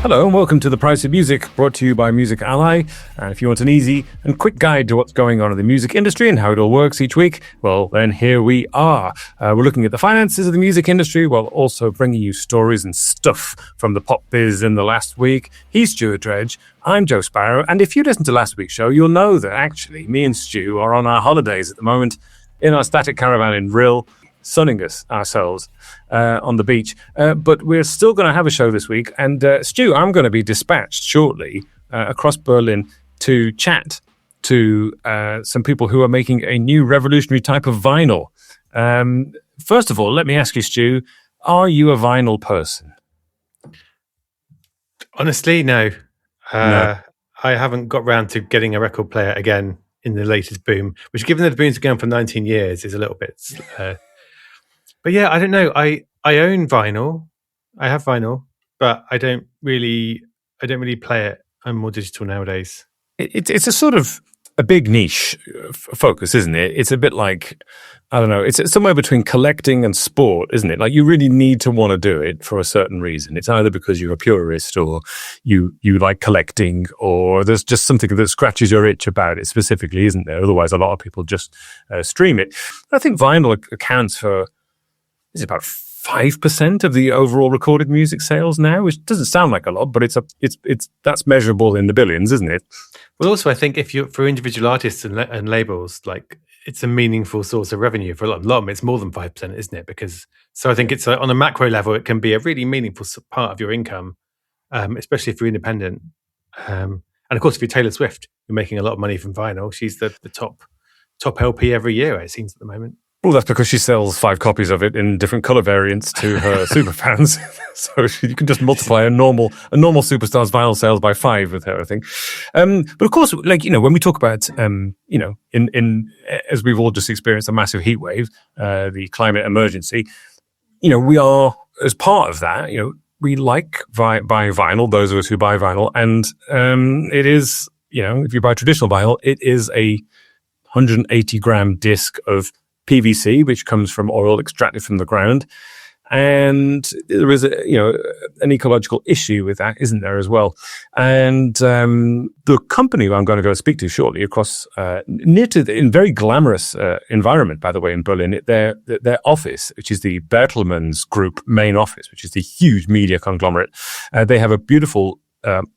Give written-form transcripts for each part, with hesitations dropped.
Hello and welcome to The Price of Music, brought to you by Music Ally. And if you want an easy and quick guide to what's going on in the music industry and how it all works each week, well, then here we are. We're looking at the finances of the music industry while also bringing you stories and stuff from the pop biz in the last week. He's Stuart Dredge, I'm Joe Sparrow, and if you listened to last week's show, you'll know that actually me and Stu are on our holidays at the moment in our static caravan in Rhyl, sunning ourselves on the beach. But we're still going to have a show this week. And Stu, I'm going to be dispatched shortly across Berlin to chat to some people who are making a new revolutionary type of vinyl. First of all, let me ask you, Stu, are you a vinyl person? Honestly, no. No. I haven't got round to getting a record player again in the latest boom, which given that the boom's going for 19 years is a little bit... But yeah, I don't know. I own vinyl. I have vinyl, but I don't really play it. I'm more digital nowadays. It's a sort of a big niche focus, isn't it? It's a bit like, I don't know, it's somewhere between collecting and sport, isn't it? Like you really need to want to do it for a certain reason. It's either because you're a purist or you like collecting, or there's just something that scratches your itch about it specifically, isn't there? Otherwise, a lot of people just stream it. I think vinyl accounts for, is it about 5% of the overall recorded music sales now, which doesn't sound like a lot, but it's that's measurable in the billions, isn't it? Well, also, I think if you're for individual artists and labels, like it's a meaningful source of revenue for a lot of them. It's more than 5%, isn't it? Because so I think it's on a macro level, it can be a really meaningful part of your income, especially if you're independent. And of course, if you're Taylor Swift, you're making a lot of money from vinyl. She's the top LP every year, it seems, at the moment. Well, that's because she sells 5 copies of it in different color variants to her super fans. So you can just multiply a normal superstar's vinyl sales by 5 with her, I think. But of course, like, you know, when we talk about, you know, in as we've all just experienced a massive heat wave, the climate emergency, you know, we are, as part of that, you know, we like buying vinyl, those of us who buy vinyl. And it is, you know, if you buy traditional vinyl, it is a 180 gram disc of PVC, which comes from oil extracted from the ground. And there is an ecological issue with that, isn't there, as well? And the company I'm going to go speak to shortly across in very glamorous environment, by the way, in Berlin, their office, which is the Bertelsmann Group main office, which is the huge media conglomerate. They have a beautiful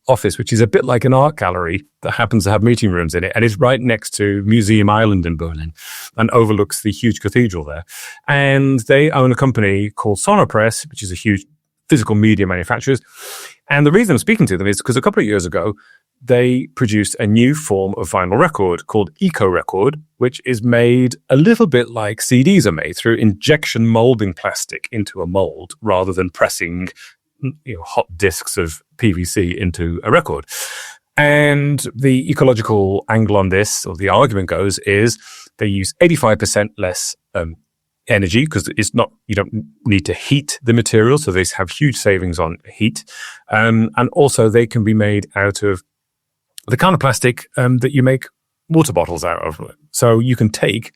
office, which is a bit like an art gallery that happens to have meeting rooms in it, and it's right next to Museum Island in Berlin and overlooks the huge cathedral there. And they own a company called Sonopress, which is a huge physical media manufacturer. And the reason I'm speaking to them is because a couple of years ago, they produced a new form of vinyl record called EcoRecord, which is made a little bit like CDs are made, through injection molding plastic into a mold rather than pressing, you know, hot discs of PVC into a record. And the ecological angle on this, or the argument goes, is they use 85% less energy, because it's not, you don't need to heat the material, so they have huge savings on heat. And also they can be made out of the kind of plastic that you make water bottles out of. So you can take,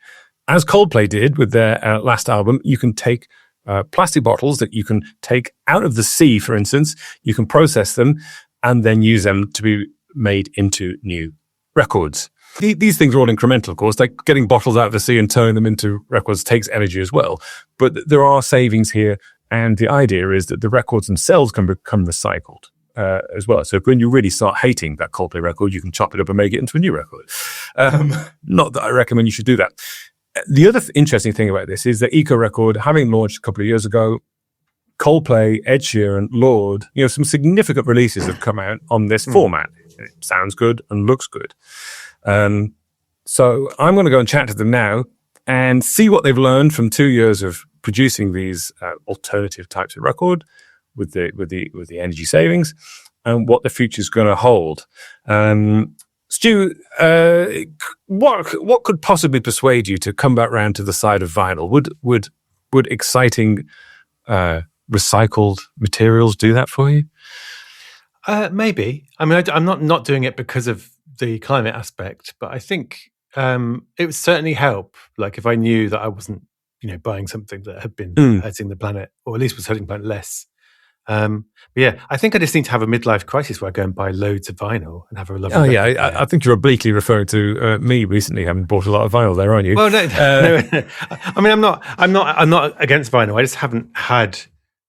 as Coldplay did with their last album, you can take plastic bottles that you can take out of the sea, for instance, you can process them and then use them to be made into new records. These things are all incremental, of course. Like getting bottles out of the sea and turning them into records takes energy as well. But there are savings here. And the idea is that the records themselves can become recycled as well. So when you really start hating that Coldplay record, you can chop it up and make it into a new record. Not that I recommend you should do that. The other interesting thing about this is that EcoRecord, having launched a couple of years ago, Coldplay, Ed Sheeran, Lorde, you know, some significant releases have come out on this format. It sounds good and looks good. So I'm going to go and chat to them now and see what they've learned from 2 years of producing these alternative types of record with the energy savings, and what the future is going to hold. Stu, what could possibly persuade you to come back round to the side of vinyl? Would exciting recycled materials do that for you? Maybe. I mean, I'm not doing it because of the climate aspect, but I think it would certainly help. Like if I knew that I wasn't, buying something that had been hurting the planet, or at least was hurting the planet less. But yeah, I think I just need to have a midlife crisis where I go and buy loads of vinyl and have a lovely. Oh yeah, I think you're obliquely referring to me recently having bought a lot of vinyl there, aren't you? Well, no. I mean, I'm not against vinyl. I just haven't had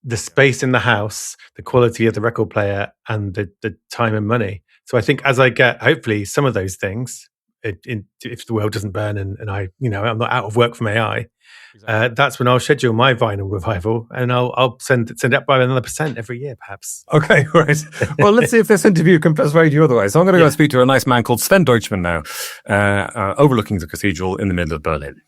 the space in the house, the quality of the record player, and the time and money. So I think as I get, hopefully, some of those things, if the world doesn't burn and I, I'm not out of work from AI, that's when I'll schedule my vinyl revival, and I'll send it up by another % every year, perhaps. Okay, right. Well, let's see if this interview can persuade you otherwise. So I'm going to go speak to a nice man called Sven Deutschmann now, overlooking the cathedral in the middle of Berlin.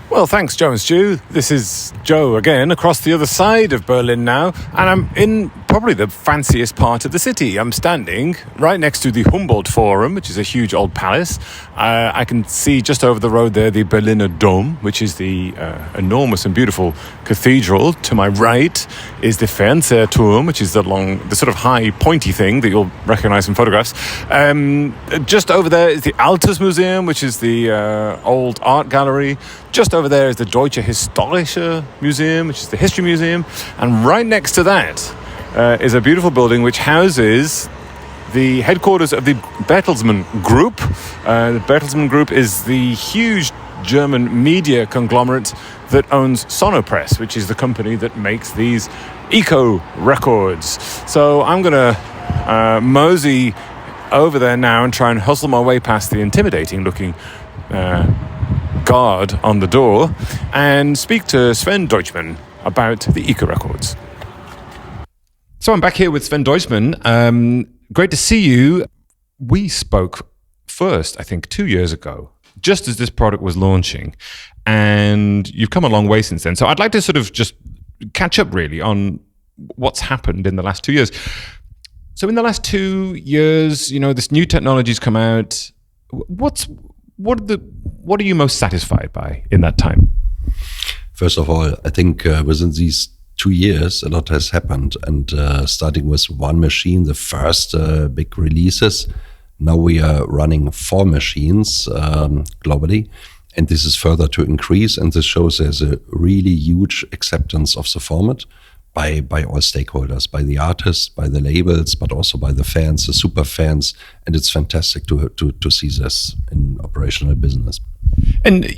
Well, thanks, Joe and Stu. This is Joe again, across the other side of Berlin now, and I'm in probably the fanciest part of the city. I'm standing right next to the Humboldt Forum, which is a huge old palace. I can see just over the road there the Berliner Dom, which is the enormous and beautiful cathedral. To my right is the Fernsehturm, which is the sort of high, pointy thing that you'll recognize from photographs. Just over there is the Altes Museum, which is the old art gallery. Just over there is the Deutsche Historische Museum, which is the history museum. And right next to that is a beautiful building which houses the headquarters of the Bertelsmann Group. The Bertelsmann Group is the huge German media conglomerate that owns Sonopress, which is the company that makes these EcoRecords. So I'm going to mosey over there now and try and hustle my way past the intimidating looking guard on the door and speak to Sven Deutschmann about the EcoRecords. So I'm back here with Sven Deutschmann. Great to see you. We spoke first, I think, 2 years ago, just as this product was launching, and you've come a long way since then. So I'd like to sort of just catch up really on what's happened in the last 2 years. So in the last 2 years, this new technology's come out. What are you most satisfied by in that time? First of all, I think within these 2 years, a lot has happened. And starting with one machine, the first big releases, now we are running 4 machines globally. And this is further to increase. And this shows there's a really huge acceptance of the format by all stakeholders, by the artists, by the labels, but also by the fans, the super fans. And it's fantastic to see this in operational business. And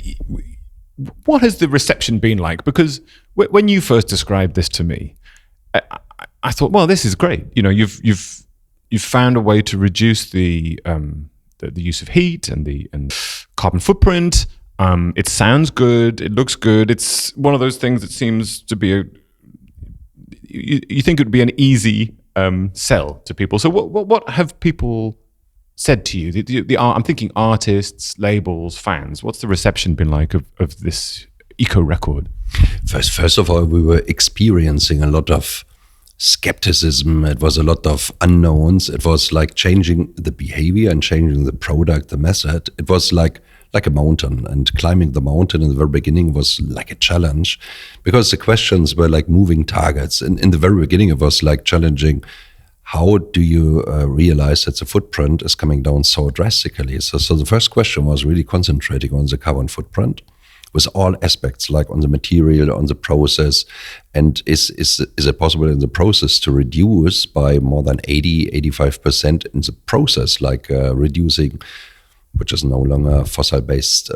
what has the reception been like? Because when you first described this to me, I thought, well, this is great. You've found a way to reduce the use of heat and carbon footprint. It sounds good. It looks good. It's one of those things that seems to be you think it would be an easy sell to people. So what have people said to you? I'm thinking artists, labels, fans. What's the reception been like of this EcoRecord? First of all, we were experiencing a lot of skepticism. It was a lot of unknowns. It was like changing the behavior and changing the product, the method. It was like a mountain, and climbing the mountain in the very beginning was like a challenge, because the questions were like moving targets. And in the very beginning, it was like challenging. How do you realize that the footprint is coming down so drastically? So the first question was really concentrating on the carbon footprint with all aspects, like on the material, on the process. And is it possible in the process to reduce by more than 85% in the process, like reducing, which is no longer fossil-based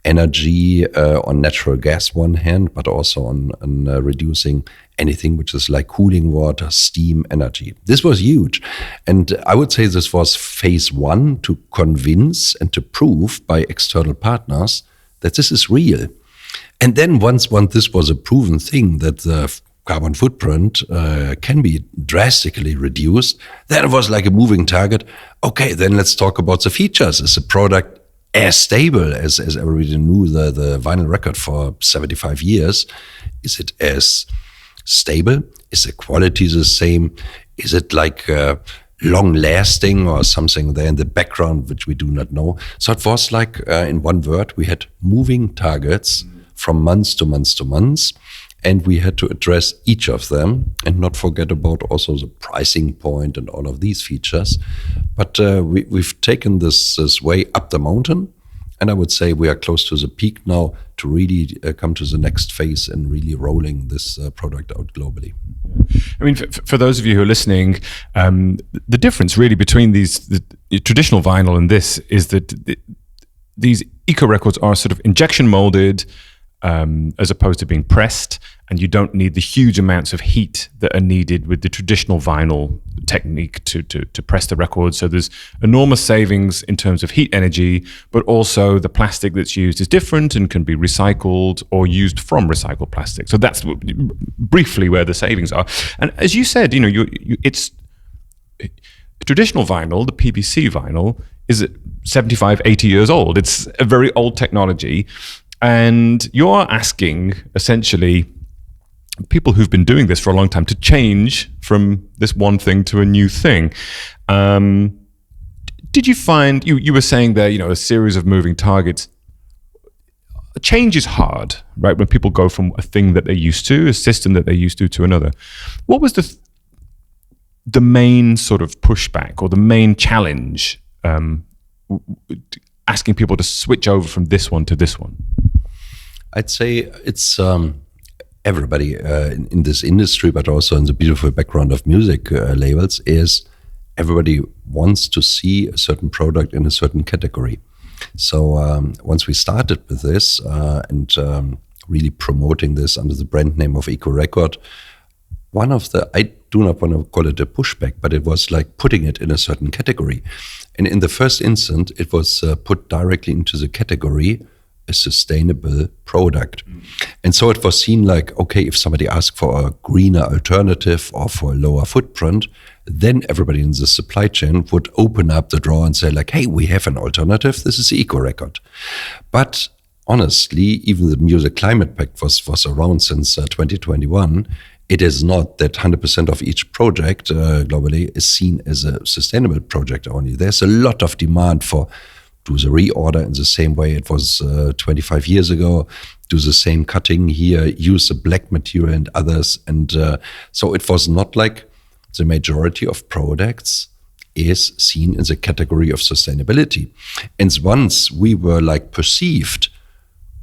energy on natural gas one hand, but also on reducing anything which is like cooling water, steam, energy. This was huge. And I would say this was phase 1 to convince and to prove by external partners that this is real. And then once this was a proven thing, that the carbon footprint can be drastically reduced, then it was like a moving target. Okay, then let's talk about the features. Is the product as stable as everybody knew the vinyl record for 75 years? Is it as stable? Is the quality the same? Is it like long lasting or something there in the background which we do not know? So it was like, in one word, we had moving targets from months to months to months. And we had to address each of them and not forget about also the pricing point and all of these features. But we've taken this way up the mountain. And I would say we are close to the peak now to to really come to the next phase and really rolling this product out globally. I mean, for those of you who are listening, the difference really between the traditional vinyl and this is that these EcoRecords are sort of injection molded as opposed to being pressed, and you don't need the huge amounts of heat that are needed with the traditional vinyl technique to press the record. So there's enormous savings in terms of heat energy, but also the plastic that's used is different and can be recycled or used from recycled plastic. So that's briefly where the savings are. And as you said, it's traditional vinyl, the PVC vinyl, is 75, 80 years old. It's a very old technology. And you're asking, essentially, people who've been doing this for a long time to change from this one thing to a new thing. Did you find, you were saying there, a series of moving targets. Change is hard, right? When people go from a thing that they're used to, a system that they're used to another. What was the main sort of pushback or the main challenge asking people to switch over from this one to this one? I'd say it's everybody in this industry, but also in the beautiful background of music labels, is everybody wants to see a certain product in a certain category. So once we started with this and really promoting this under the brand name of EcoRecord, one of the, I do not want to call it a pushback, but it was like putting it in a certain category. And in the first instance, it was put directly into the category a sustainable product. And so it was seen like, okay, if somebody asked for a greener alternative or for a lower footprint, then everybody in the supply chain would open up the drawer and say like, hey, we have an alternative, this is EcoRecord. But honestly, even the Music Climate Pact was around since 2021. It is not that 100% of each project globally is seen as a sustainable project only. There's a lot of demand for do the reorder in the same way it was 25 years ago, do the same cutting here, use the black material and others. And so it was not like the majority of products is seen in the category of sustainability. And once we were like perceived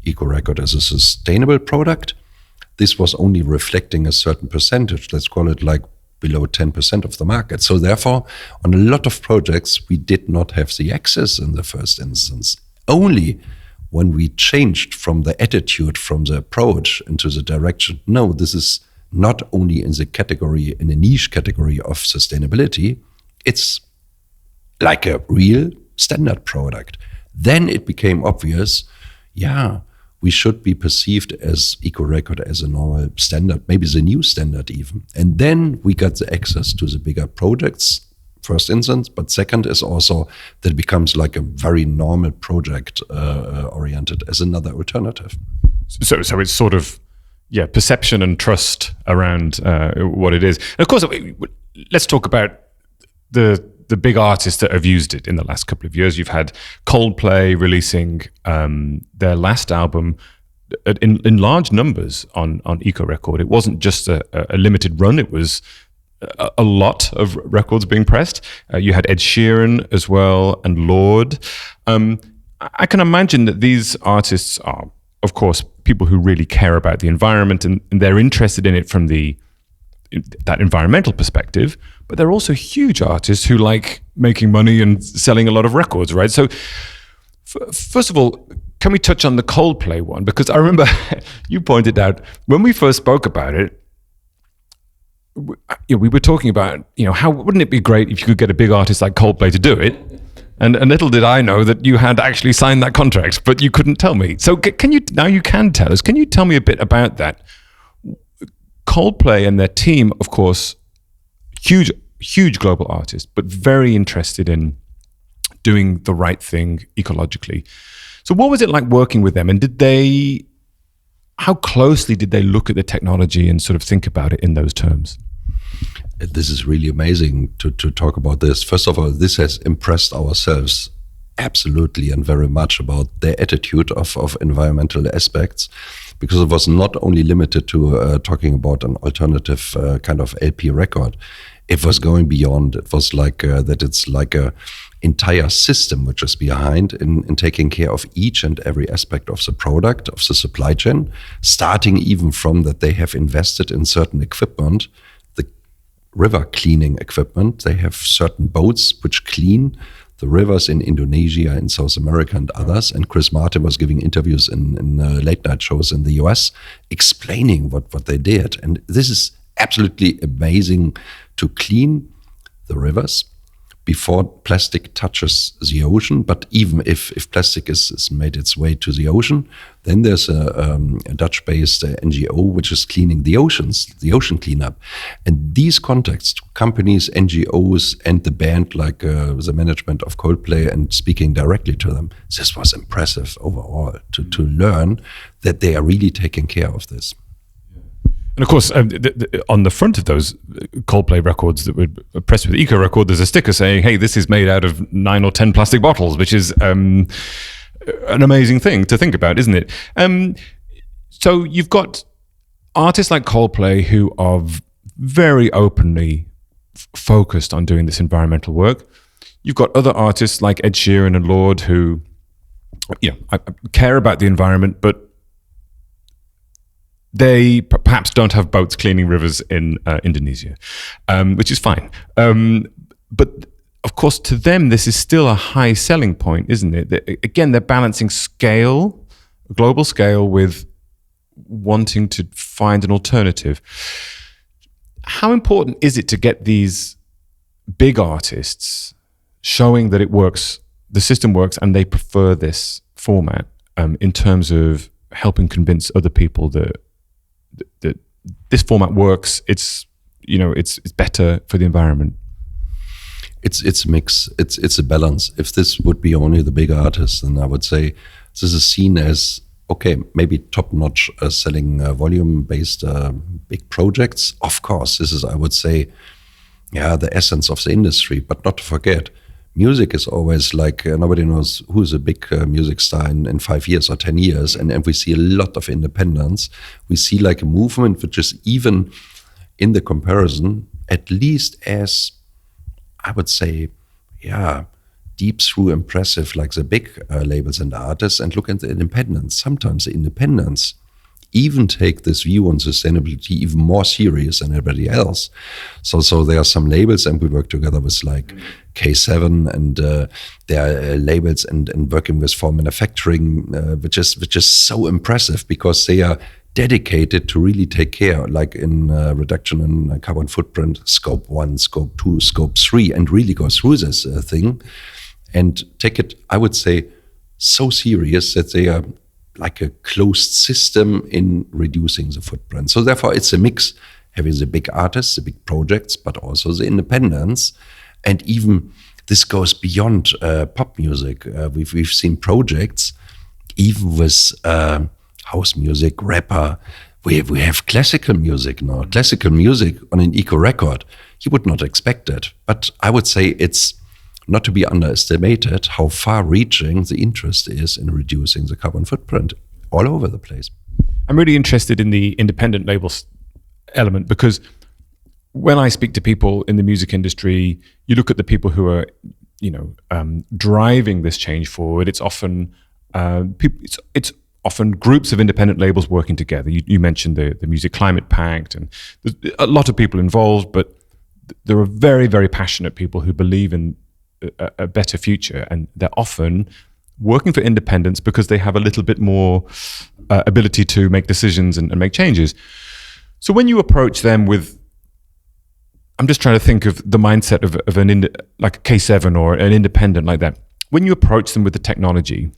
EcoRecord as a sustainable product, this was only reflecting a certain percentage, let's call it like below 10% of the market. So therefore, on a lot of projects, we did not have the access in the first instance. Only when we changed from the attitude, from the approach into the direction, no, this is not only in the category, in a niche category of sustainability, it's like a real standard product. Then it became obvious, yeah, we should be perceived as EcoRecord as a normal standard, maybe the new standard even. And then we got the access to the bigger projects, first instance, but second is also that it becomes like a very normal project oriented as another alternative. So it's sort of, perception and trust around what it is. And of course, let's talk about the big artists that have used it in the last couple of years. You've had Coldplay releasing their last album in large numbers on EcoRecord. It wasn't just a limited run, it was a lot of records being pressed. You had Ed Sheeran as well and Lorde. I can imagine that these artists are, of course, people who really care about the environment and they're interested in it from that environmental perspective, but they're also huge artists who like making money and selling a lot of records, right? So first of all, can we touch on the Coldplay one? Because I remember you pointed out when we first spoke about it, we were talking about, how wouldn't it be great if you could get a big artist like Coldplay to do it? And little did I know that you had actually signed that contract, but you couldn't tell me. So now you can tell us. Can you tell me a bit about that? Coldplay and their team, of course, huge global artists, but very interested in doing the right thing ecologically. So what was it like working with them? And how closely did they look at the technology and sort of think about it in those terms? This is really amazing to talk about this. First of all, this has impressed ourselves absolutely and very much about their attitude of environmental aspects, because it was not only limited to talking about an alternative kind of LP record. It was going beyond. It was like that it's like a entire system which is behind in taking care of each and every aspect of the product, of the supply chain, starting even from that they have invested in certain equipment, the river cleaning equipment. They have certain boats which clean the rivers in Indonesia, in South America and others. And Chris Martin was giving interviews in late night shows in the US explaining what they did. And this is absolutely amazing to clean the rivers before plastic touches the ocean. But even if plastic is made its way to the ocean, then there's a Dutch-based NGO which is cleaning the oceans, the ocean cleanup. And these contacts to companies, NGOs, and the band, like the management of Coldplay, and speaking directly to them, this was impressive overall to learn that they are really taking care of this. And of course, on the front of those Coldplay records that were pressed with EcoRecord, there's a sticker saying, hey, this is made out of 9 or 10 plastic bottles, which is an amazing thing to think about, isn't it? So you've got artists like Coldplay who are very openly focused on doing this environmental work. You've got other artists like Ed Sheeran and Lorde who care about the environment, but they perhaps don't have boats cleaning rivers in Indonesia, which is fine. But of course, to them, this is still a high selling point, isn't it? Again, they're balancing scale, global scale, with wanting to find an alternative. How important is it to get these big artists showing that it works, the system works, and they prefer this format in terms of helping convince other people that this format works? It's better for the environment. It's a mix. It's a balance. If this would be only the big artists, then I would say this is seen as okay, maybe top-notch selling volume-based big projects. Of course, this is, I would say, the essence of the industry. But not to forget, music is always like nobody knows who's a big music star in 5 years or 10 years. And we see a lot of independence. We see like a movement which is even in the comparison, at least as, I would say, deep through impressive like the big labels and artists. And look at the independents. Sometimes the independents even take this view on sustainability even more serious than everybody else. So there are some labels, and we work together with like K7 and their labels and working with for manufacturing, which is so impressive because they are dedicated to really take care, like in reduction in carbon footprint, scope 1, scope 2, scope 3, and really go through this thing and take it, I would say, so serious that they are like a closed system in reducing the footprint. So therefore, it's a mix, having the big artists, the big projects, but also the independents. And even this goes beyond pop music. We've seen projects, even with house music, rapper. We have classical music now. Classical music on an EcoRecord, you would not expect it. But I would say it's not to be underestimated how far-reaching the interest is in reducing the carbon footprint all over the place. I'm really interested in the independent labels element because when I speak to people in the music industry, you look at the people who are, driving this change forward. It's often it's often groups of independent labels working together. You mentioned the Music Climate Pact, and there's a lot of people involved, but there are very, very passionate people who believe in a better future, and they're often working for independents because they have a little bit more ability to make decisions and make changes. So when you approach them with, I'm just trying to think of the mindset of like a K7 or an independent like that. When you approach them with the technology,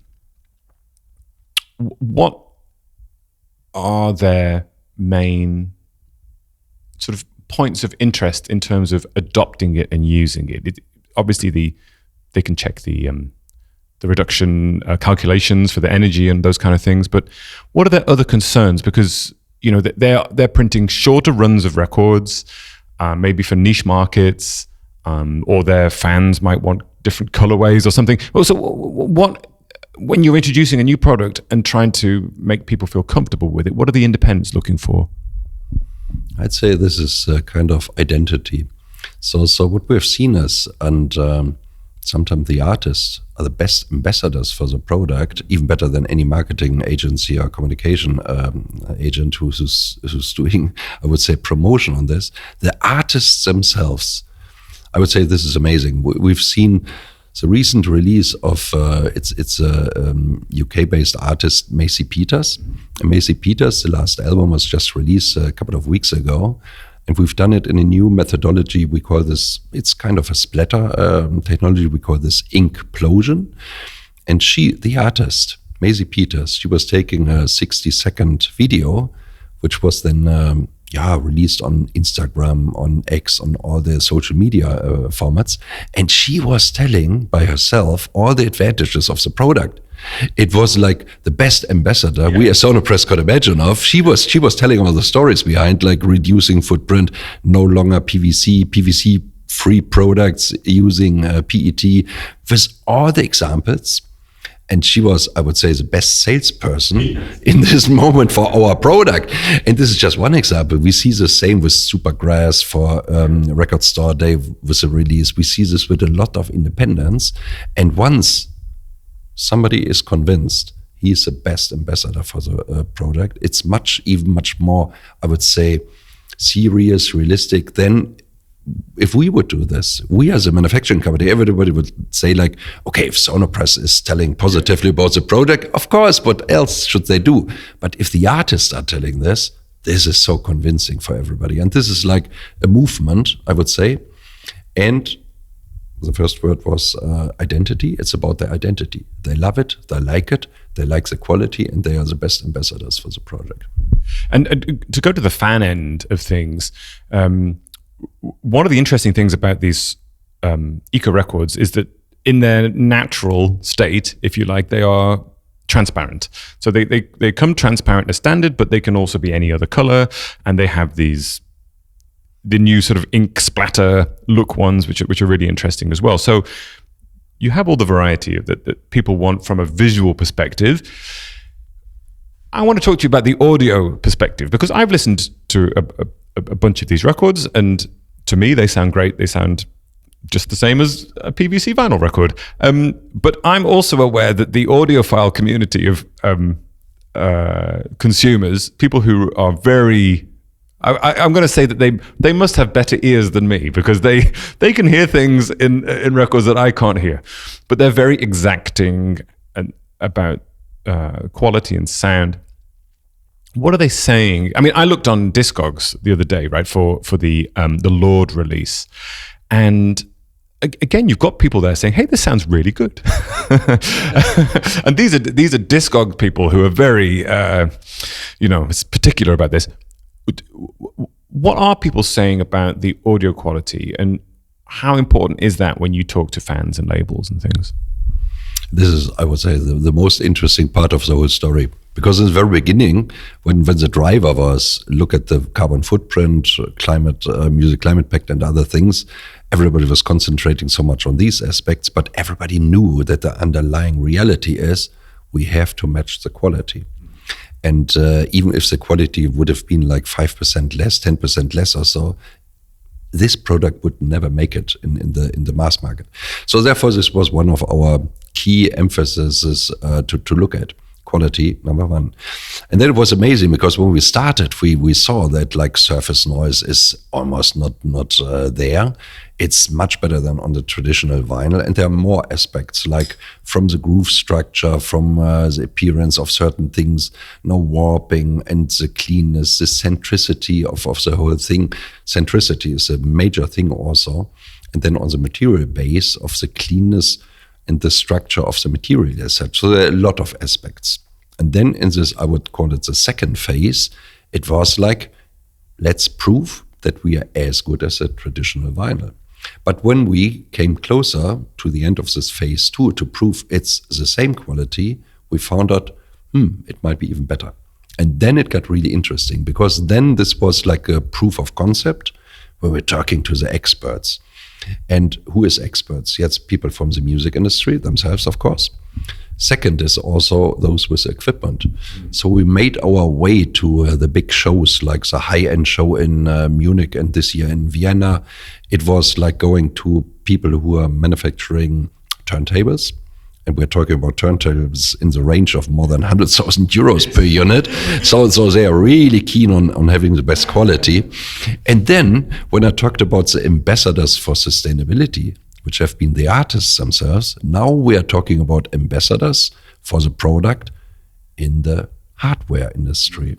what are their main sort of points of interest in terms of adopting it and using it? Obviously, they can check the reduction calculations for the energy and those kind of things. But what are their other concerns? Because they're printing shorter runs of records, maybe for niche markets, or their fans might want different colorways or something. So, what when you're introducing a new product and trying to make people feel comfortable with it, what are the independents looking for? I'd say this is a kind of identity. So what we've seen is, and sometimes the artists are the best ambassadors for the product, even better than any marketing agency or communication agent who's doing, I would say, promotion on this. The artists themselves, I would say this is amazing. We've seen the recent release of it's a UK-based artist, Macy Peters. And Macy Peters, the last album was just released a couple of weeks ago. And we've done it in a new methodology. We call this, it's kind of a splatter technology. We call this inkplosion. And she, the artist, Macy Peters, she was taking a 60-second video, which was then released on Instagram, on X, on all the social media formats. And she was telling by herself all the advantages of the product. It was like the best ambassador we as Sonopress could imagine of. She was telling all the stories behind, like reducing footprint, no longer PVC-free products, using PET, with all the examples. And she was, I would say, the best salesperson in this moment for our product. And this is just one example. We see the same with Supergrass for Record Store Day with a release. We see this with a lot of independents. And once somebody is convinced he's the best ambassador for the product, it's much more, I would say, serious, realistic than if we would do this. We as a manufacturing company, everybody would say like, okay, if Sonopress is telling positively about the product, of course, what else should they do? But if the artists are telling this is so convincing for everybody. And this is like a movement, I would say. And the first word was identity. It's about their identity. They love it, they like the quality, and they are the best ambassadors for the project. And to go to the fan end of things, one of the interesting things about these EcoRecords is that in their natural state, if you like, they are transparent. So they come transparent as standard, but they can also be any other color, and they have the new sort of ink splatter look ones, which are really interesting as well. So you have all the variety of that people want from a visual perspective. I want to talk to you about the audio perspective, because I've listened to a bunch of these records, and to me they sound great. They sound just the same as a PVC vinyl record. But I'm also aware that the audiophile community of consumers, people who are very, I'm going to say that they must have better ears than me, because they can hear things in records that I can't hear. But they're very exacting about quality and sound. What are they saying? I mean, I looked on Discogs the other day, right, for the Lorde release, and again, you've got people there saying, "Hey, this sounds really good," and these are Discog people who are very, particular about this. What are people saying about the audio quality, and how important is that when you talk to fans and labels and things? This is, I would say, the most interesting part of the whole story. Because in the very beginning, when the driver was look at the carbon footprint, music climate pact and other things, everybody was concentrating so much on these aspects, but everybody knew that the underlying reality is we have to match the quality. And even if the quality would have been like 5% less, 10% less or so, this product would never make it in the mass market. So therefore, this was one of our key emphases to look at. Quality, number one. And then it was amazing, because when we started, we saw that like surface noise is almost not there. It's much better than on the traditional vinyl. And there are more aspects, like from the groove structure, from the appearance of certain things, no warping, and the cleanness, the centricity of the whole thing. Centricity is a major thing also. And then on the material base of the cleanness and the structure of the material as such. So there are a lot of aspects. And then in this, I would call it the second phase, it was like, let's prove that we are as good as a traditional vinyl. But when we came closer to the end of this phase 2 to prove it's the same quality, we found out, it might be even better. And then it got really interesting, because then this was like a proof of concept where we're talking to the experts. And who is experts? Yes, people from the music industry themselves, of course. Second is also those with equipment. So we made our way to the big shows, like the high-end show in Munich and this year in Vienna. It was like going to people who are manufacturing turntables. And we're talking about turntables in the range of more than 100,000 euros per unit. So they are really keen on having the best quality. And then when I talked about the ambassadors for sustainability, which have been the artists themselves, now we are talking about ambassadors for the product in the hardware industry.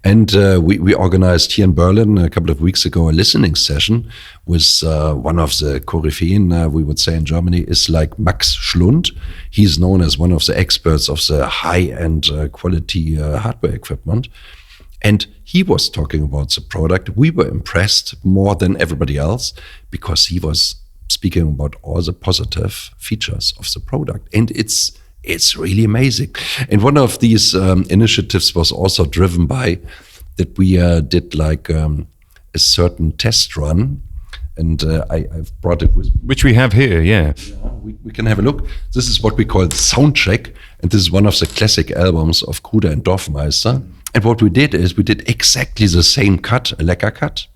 And we organized here in Berlin a couple of weeks ago a listening session with one of the Koryphäen, we would say in Germany, is like Max Schlund. He's known as one of the experts of the high-end quality hardware equipment. And he was talking about the product. We were impressed more than everybody else because he was speaking about all the positive features of the product. And it's really amazing. And one of these initiatives was also driven by that we did like a certain test run. And I've brought it with me. Which we have here, yeah. We can have a look. This is what we call the sound check. And this is one of the classic albums of Kruder and Dorfmeister. And what we did is we did exactly the same cut, a lacquer cut,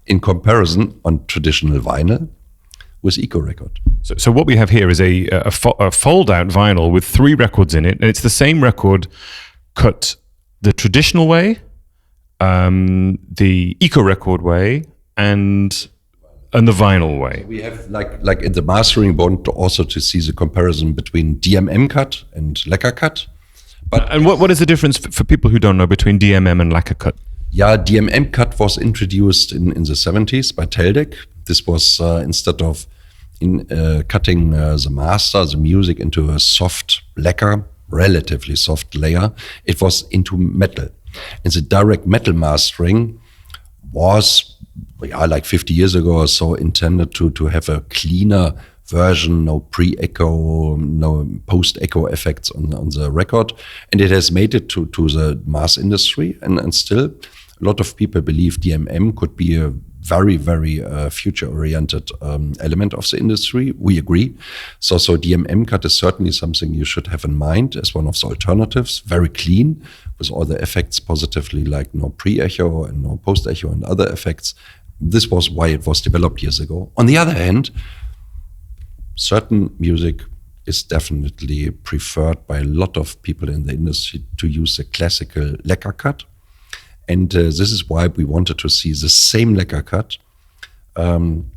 in comparison on traditional vinyl with EcoRecord. So what we have here is a fold-out vinyl with 3 records in it, and it's the same record cut the traditional way, the EcoRecord way, and the vinyl way. We have like in the mastering bond also to see the comparison between DMM cut and lacquer cut. And what is the difference for people who don't know between DMM and lacquer cut? Yeah, DMM cut was introduced in the 70s by Teldec. This was instead of cutting the master, the music, into a soft lacquer, relatively soft layer, it was into metal. And the direct metal mastering was, like 50 years ago or so, intended to have a cleaner version, no pre-echo, no post-echo effects on the record. And it has made it to the mass industry. And still, a lot of people believe DMM could be a very, very future-oriented element of the industry. We agree. So DMM cut is certainly something you should have in mind as one of the alternatives. Very clean, with all the effects positively, like no pre-echo and no post-echo and other effects. This was why it was developed years ago. On the other hand, certain music is definitely preferred by a lot of people in the industry to use the classical lacquer cut. And this is why we wanted to see the same lacquer cut in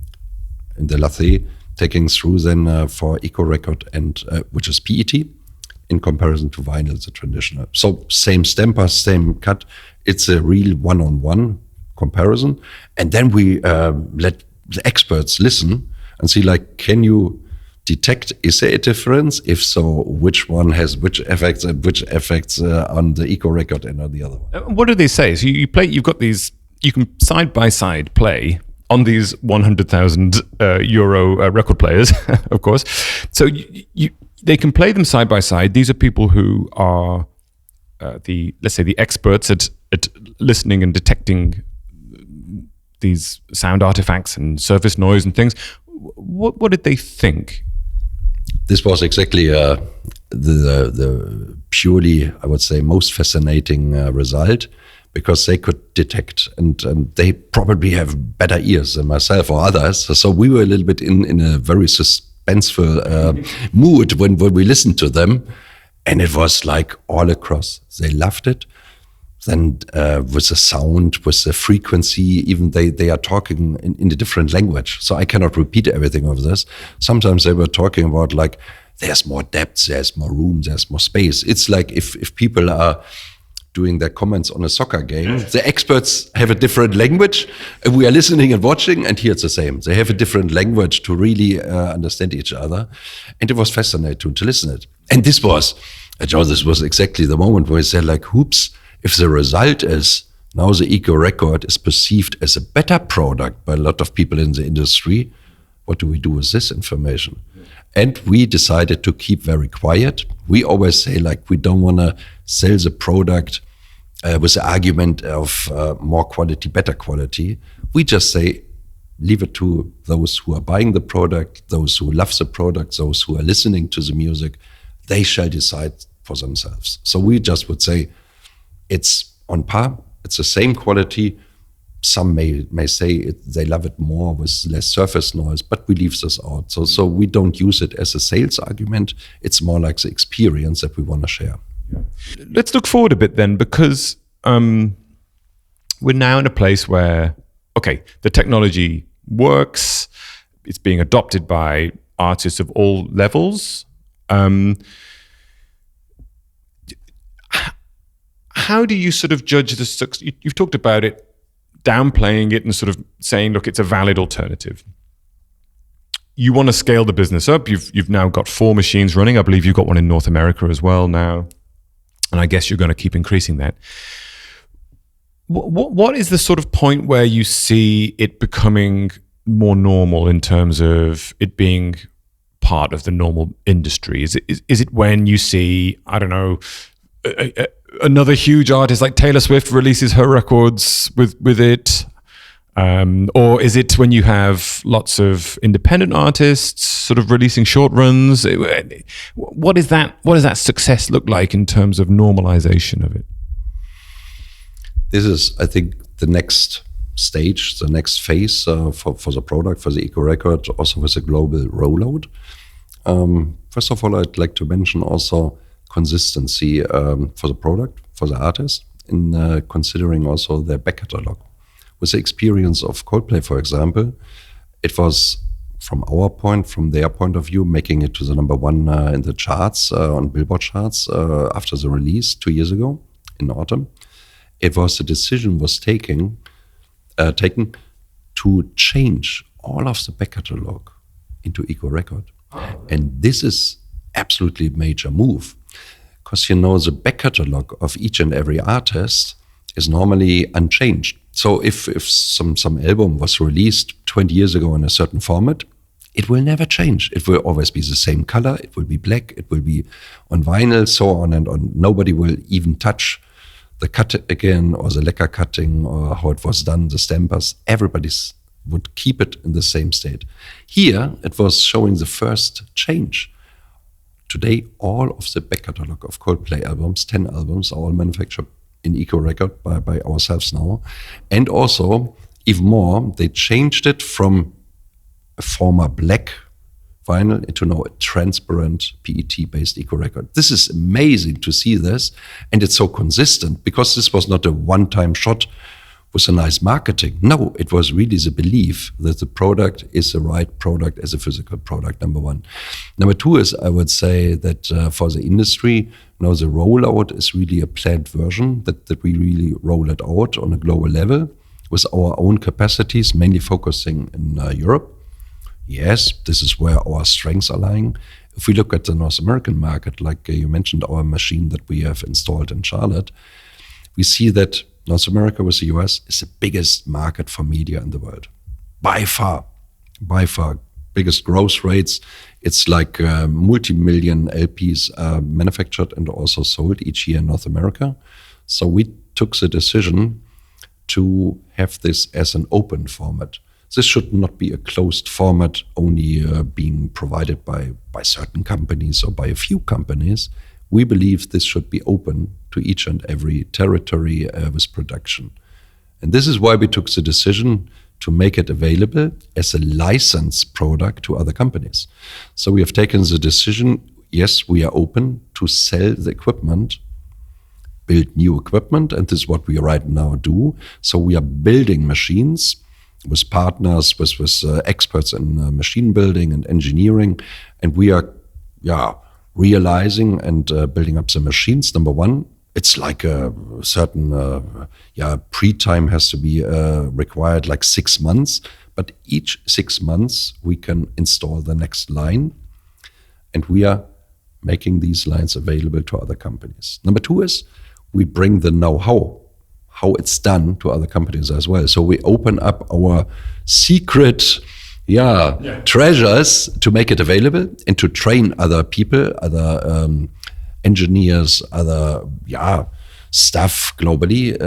the lathe taking through then for EcoRecord and which is PET in comparison to vinyl, the traditional. So same stamper, same cut. It's a real one-on-one comparison. And then we let the experts listen and see, like, can you detect, is there a difference? If so, which one has which effects and which effects on the EcoRecord and on the other one? What do they say? So you play, you've got these, you can side by side play on these 100,000 euro record players, of course. So they can play them side by side. These are people who are let's say the experts at listening and detecting these sound artifacts and surface noise and things. What did they think? This was exactly the purely, I would say, most fascinating result, because they could detect, and they probably have better ears than myself or others. So we were a little bit in a very suspenseful mood when we listened to them, and it was like all across. They loved it. Then with the sound, with the frequency, even they are talking in a different language. So I cannot repeat everything of this. Sometimes they were talking about, like, there's more depth, there's more room, there's more space. It's like if people are doing their comments on a soccer game, the experts have a different language, and we are listening and watching, and here it's the same. They have a different language to really understand each other. And it was fascinating to listen to it. And this was exactly the moment where I said, like, oops, if the result is now the EcoRecord is perceived as a better product by a lot of people in the industry, what do we do with this information? And we decided to keep very quiet. We always say, like, we don't want to sell the product with the argument of more quality, better quality. We just say, leave it to those who are buying the product, those who love the product, those who are listening to the music. They shall decide for themselves. So we just would say, it's on par, it's the same quality, some may say they love it more with less surface noise, but we leave this out. So we don't use it as a sales argument. It's more like the experience that we want to share. Let's look forward a bit then, because we're now in a place where, okay, the technology works, it's being adopted by artists of all levels. How do you sort of judge the success? You've talked about it, downplaying it and sort of saying, look, it's a valid alternative. You want to scale the business up. You've now got 4 machines running. I believe you've got one in North America as well now. And I guess you're going to keep increasing that. What is the sort of point where you see it becoming more normal in terms of it being part of the normal industry? Is it when you see, I don't know, another huge artist like Taylor Swift releases her records with it? Or is it when you have lots of independent artists sort of releasing short runs? What does that success look like in terms of normalization of it? This is, I think, the next stage, the next phase for the product, for the EcoRecord, also with a global rollout. First of all, I'd like to mention also consistency for the product, for the artist, in considering also their back catalog. With the experience of Coldplay, for example, it was from their point of view, making it to the number 1 in the charts, on Billboard charts after the release 2 years ago in autumn. It was the decision was taken to change all of the back catalog into EcoRecord. And this is absolutely a major move, because the back catalog of each and every artist is normally unchanged. So if some album was released 20 years ago in a certain format, it will never change. It will always be the same color. It will be black. It will be on vinyl, so on and on. Nobody will even touch the cut again, or the lacquer cutting, or how it was done, the stampers. Everybody would keep it in the same state. Here, it was showing the first change. Today, all of the back catalog of Coldplay albums, 10 albums, are all manufactured in EcoRecord by ourselves now. And also, even more, they changed it from a former black vinyl into now a transparent PET-based EcoRecord. This is amazing to see this, and it's so consistent, because this was not a one-time shot with a nice marketing. No, it was really the belief that the product is the right product as a physical product, number 1. Number 2 is, I would say that for the industry, now the rollout is really a planned version, that we really roll it out on a global level with our own capacities, mainly focusing in Europe. Yes, this is where our strengths are lying. If we look at the North American market, like you mentioned, our machine that we have installed in Charlotte, we see that North America with the US is the biggest market for media in the world. By far, biggest growth rates. It's like multi-million LPs manufactured and also sold each year in North America. So we took the decision to have this as an open format. This should not be a closed format only being provided by certain companies or by a few companies. We believe this should be open to each and every territory with production. And this is why we took the decision to make it available as a licensed product to other companies. So we have taken the decision, yes, we are open to sell the equipment, build new equipment, and this is what we right now do. So we are building machines with partners, with experts in machine building and engineering, and we are realizing and building up the machines. Number 1, it's like a certain pre-time has to be required, like 6 months, but each 6 months we can install the next line, and we are making these lines available to other companies. Number 2 is we bring the know-how, how it's done, to other companies as well. So we open up our secret treasures to make it available and to train other people, other engineers, other staff globally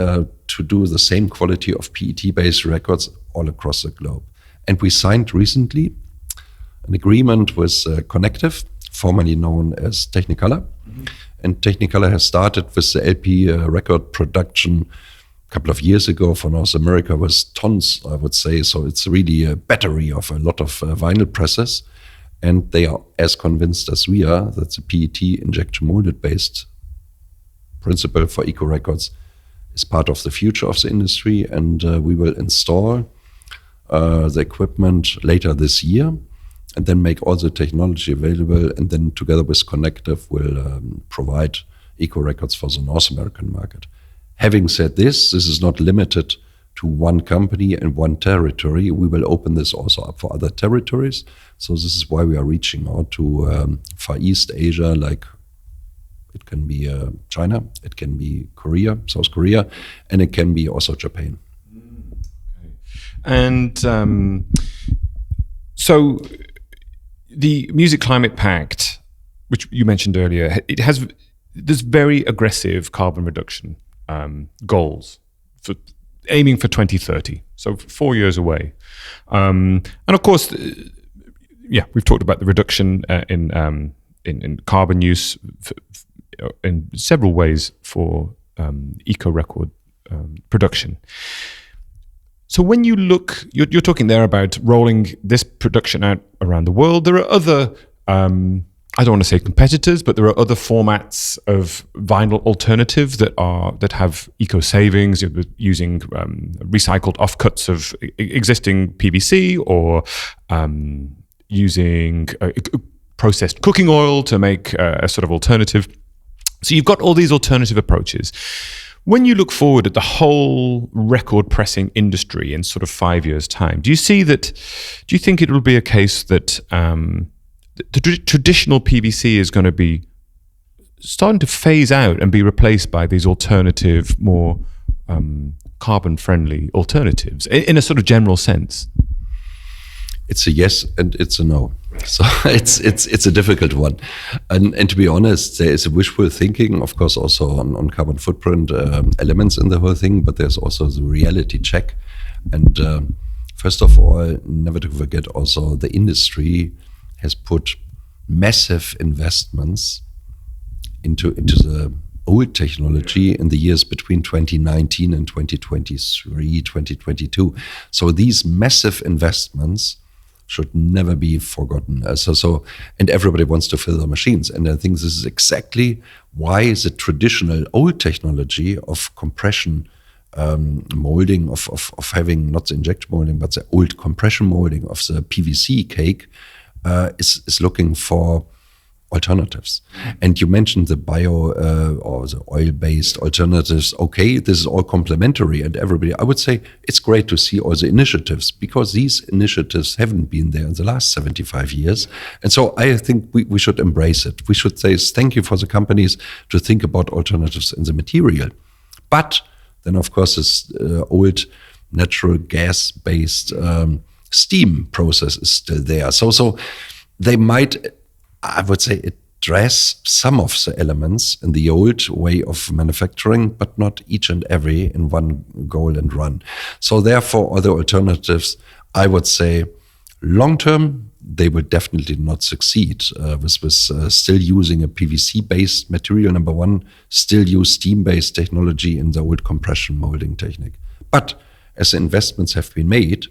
to do the same quality of PET-based records all across the globe. And we signed recently an agreement with Connective, formerly known as Technicolor. Mm-hmm. And Technicolor has started with the LP record production couple of years ago for North America was tons, I would say. So it's really a battery of a lot of vinyl presses. And they are as convinced as we are that the PET injection-molded based principle for EcoRecords is part of the future of the industry. And we will install the equipment later this year and then make all the technology available. And then together with Connective, we'll provide EcoRecords for the North American market. Having said this is not limited to one company and one territory. We will open this also up for other territories. So this is why we are reaching out to Far East Asia, like it can be China, it can be Korea, South Korea, and it can be also Japan. Okay. And so the Music Climate Pact, which you mentioned earlier, there's very aggressive carbon reduction goals for aiming for 2030, so 4 years away. And of course, we've talked about the reduction in carbon use in several ways for EcoRecord production. So when you look, you're talking there about rolling this production out around the world. There are other, I don't want to say competitors, but there are other formats of vinyl alternative that have eco savings, using recycled offcuts of existing PVC, or using processed cooking oil to make a sort of alternative. So you've got all these alternative approaches. When you look forward at the whole record pressing industry in sort of 5 years' time, do you think it will be a case that the traditional PVC is going to be starting to phase out and be replaced by these alternative, more carbon-friendly alternatives in a sort of general sense? It's a yes and it's a no. So it's a difficult one. And to be honest, there is a wishful thinking, of course, also on carbon footprint elements in the whole thing, but there's also the reality check. And first of all, never to forget also the industry has put massive investments into the old technology in the years between 2019 and 2023, 2022. So these massive investments should never be forgotten. And everybody wants to fill their machines. And I think this is exactly why the traditional old technology of compression molding, of having not the injection molding, but the old compression molding of the PVC cake is looking for alternatives. And you mentioned the bio or the oil-based alternatives. Okay, this is all complementary, and everybody, I would say it's great to see all the initiatives, because these initiatives haven't been there in the last 75 years. And so I think we should embrace it. We should say thank you for the companies to think about alternatives in the material. But then, of course, this old natural gas-based steam process is still there. So they might, I would say, address some of the elements in the old way of manufacturing, but not each and every in one goal and run. So therefore, other alternatives, I would say, long term, they will definitely not succeed with still using a PVC-based material, number one, still use steam-based technology in the old compression molding technique. But as the investments have been made,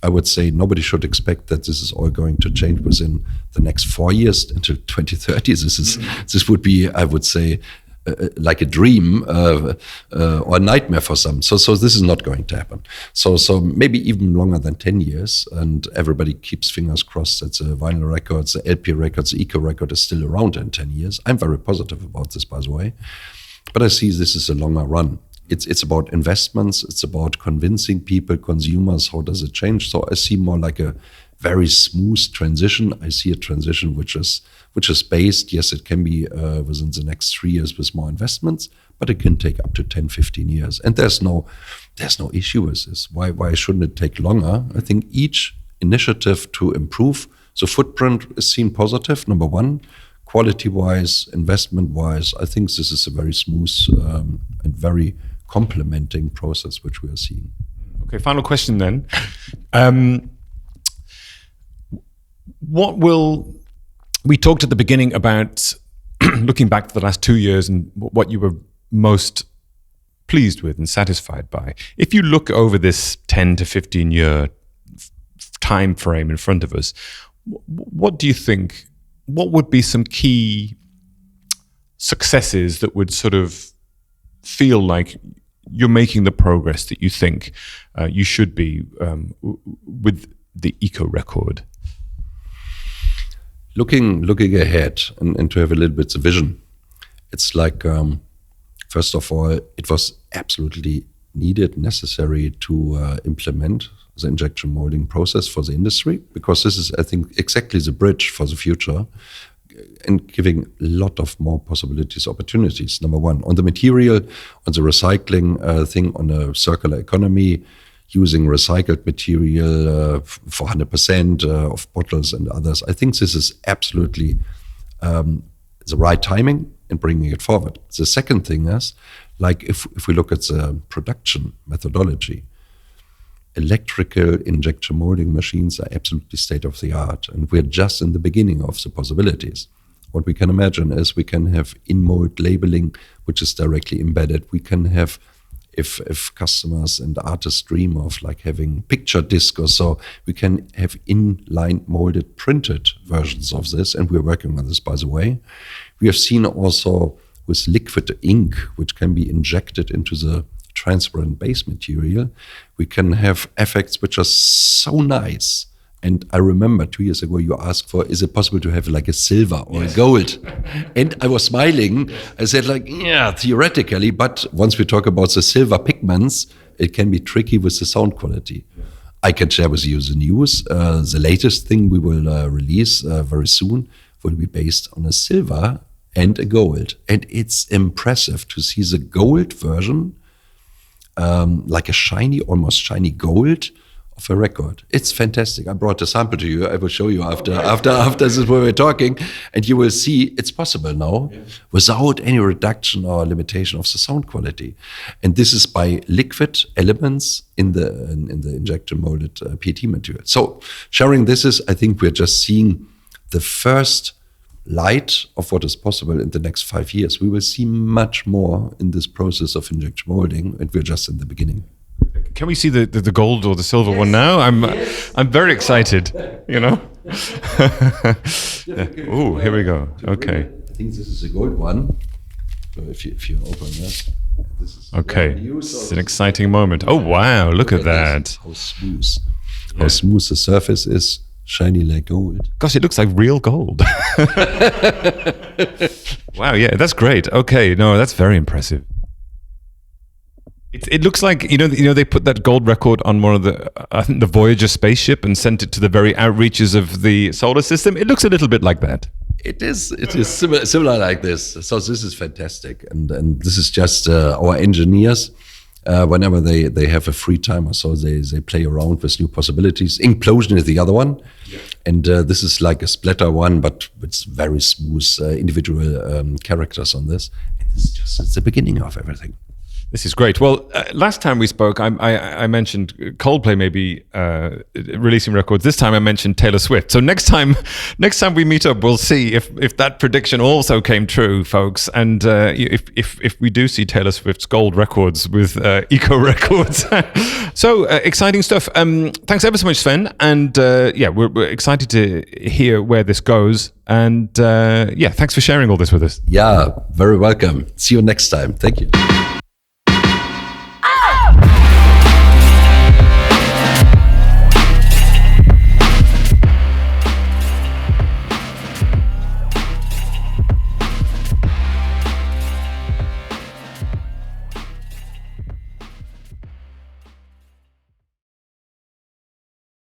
I would say nobody should expect that this is all going to change within the next 4 years until 2030. This would be, I would say, like a dream or a nightmare for some. So this is not going to happen. So maybe even longer than 10 years, and everybody keeps fingers crossed that the vinyl records, the LP records, the EcoRecord is still around in 10 years. I'm very positive about this, by the way. But I see this is a longer run. It's about investments. It's about convincing people, consumers, how does it change? So I see more like a very smooth transition. I see a transition which is based, yes, it can be within the next 3 years with more investments, but it can take up to 10, 15 years. And there's no issue with this. Why shouldn't it take longer? I think each initiative to improve the footprint is seen positive, number one. Quality-wise, investment-wise, I think this is a very smooth and very complementing process which we are seeing. Okay, final question then. We talked at the beginning about looking back to the last 2 years and what you were most pleased with and satisfied by. If you look over this 10 to 15 year time frame in front of us, what do you think, what would be some key successes that would sort of feel like you're making the progress that you think you should be with the EcoRecord? Looking ahead and to have a little bit of vision, it's like, first of all, it was absolutely needed, necessary to implement the injection molding process for the industry, because this is, I think, exactly the bridge for the future and giving a lot of more possibilities, opportunities. Number one, on the material, on the recycling thing, on a circular economy, using recycled material for 100% of bottles and others. I think this is absolutely the right timing in bringing it forward. The second thing is, like if we look at the production methodology, electrical injection molding machines are absolutely state of the art, and we're just in the beginning of the possibilities. What we can imagine is we can have in-mold labeling, which is directly embedded. We can have, if customers and artists dream of like having picture disc or so, we can have in-line molded printed versions of this, and we're working on this, by the way. We have seen also with liquid ink, which can be injected into the transparent base material, we can have effects which are so nice. And I remember 2 years ago you asked for, is it possible to have like a silver or a gold? And I was smiling. I said like, yeah, theoretically, but once we talk about the silver pigments, it can be tricky with the sound quality. I can share with you the news. The latest thing we will release very soon will be based on a silver and a gold. And it's impressive to see the gold version, like a shiny, almost shiny gold of a record. It's fantastic. I brought a sample to you. I will show you after this is where we're talking, and you will see it's possible now without any reduction or limitation of the sound quality. And this is by liquid elements in the injection molded PET material. So sharing this is, I think we're just seeing the first light of what is possible in the next 5 years. We will see much more in this process of injection molding, and we're just in the beginning. Can we see the gold or the silver one now? I'm very excited, you know. Oh, here we go. Okay. I think this is a gold one. So if you open that, this is okay. It's an exciting moment. Oh wow! Look at that. How smooth the surface is. Shiny like gold. Gosh, it looks like real gold. Wow, yeah, that's great. Okay, no, that's very impressive. It looks like, you know, they put that gold record on one of I think the Voyager spaceship and sent it to the very outreaches of the solar system. It looks a little bit like that. It is similar like this. So this is fantastic. And this is just our engineers. Whenever they have a free time or so, they play around with new possibilities. Implosion is the other one. Yeah. And this is like a splatter one, but it's very smooth individual characters on this. And this is just it's the beginning of everything. This is great. Well, last time we spoke, I mentioned Coldplay maybe releasing records. This time I mentioned Taylor Swift. So next time we meet up, we'll see if that prediction also came true, folks. And if we do see Taylor Swift's gold records with EcoRecords. So exciting stuff. Thanks ever so much, Sven. And yeah, we're excited to hear where this goes. And yeah, thanks for sharing all this with us. Yeah, very welcome. See you next time. Thank you.